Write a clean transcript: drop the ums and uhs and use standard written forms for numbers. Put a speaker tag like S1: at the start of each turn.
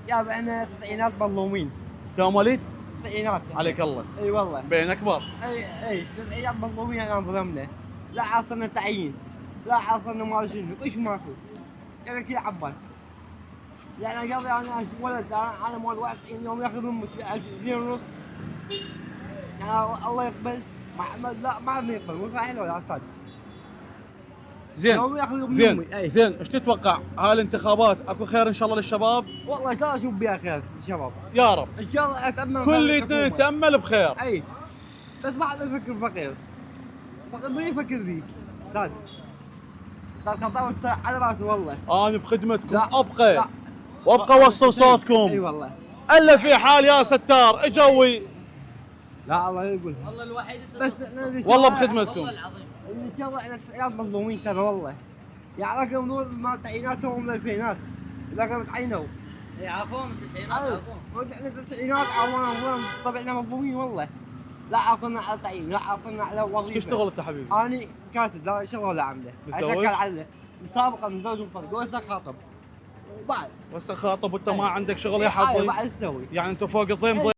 S1: يا احنا تسعينات مظلومين.
S2: تو مواليد؟
S1: تسعينات
S2: عليك الله.
S1: اي والله.
S2: بين اكبر.
S1: اي تسعينات مظلومين، احنا ظلمنا. لا حصلنا تعيين، لا حصلنا ما شنو، ايش ماكو. كذا كذا عباس. يعني قبل انا ولد، انا مول 91 يوم ياخذ امي 2000 ونص. يعني الله يقبل. محمد لا ما يقبل، مو حلو يا استاذ. يوم ياخذ من
S2: زين
S1: أمي. أي.
S2: زين، ايش تتوقع؟ هالانتخابات اكو خير ان شاء الله للشباب؟
S1: والله ان شاء الله اشوف بها خير الشباب.
S2: يا رب.
S1: ان شاء الله اتامل
S2: كل اثنين يتامل بخير.
S1: اي. بس ما حد يفكر فقير. فقير من يفكر بيه؟ استاذ. استاذ خطاب انت على راسي والله.
S2: انا بخدمتكم
S1: لا.
S2: ابقى.
S1: لا.
S2: وابقى اوصل صوتكم.
S1: اي والله.
S2: الا في حال يا ستار اجوي.
S1: لا الله يقول.
S3: والله الوحيد
S1: بس
S2: والله بخدمتكم.
S3: والله العظيم.
S1: ان شاء الله احنا تسعينات مظلومين ترى والله. يعني رقم ذول مال تعييناتهم من الالفينات. اذا كانوا تعينوا.
S3: عافوهم التسعينات عافوهم.
S1: احنا تسعينات عوام طبعنا مظلومين والله. لا حصلنا على تعيين، لا حصلنا على وظيفه.
S2: شو اشتغل انت حبيبي؟
S1: انا كاسب، لا شغل ولا عمله.
S2: متزوج؟
S1: اشتغل على مسابقه من زوج وفرق وهسه خاطب. وبعد
S2: بس خاطب وانت ما عندك شغل يا حظي.
S1: بعد تسوي؟
S2: يعني انت فوق الضيم.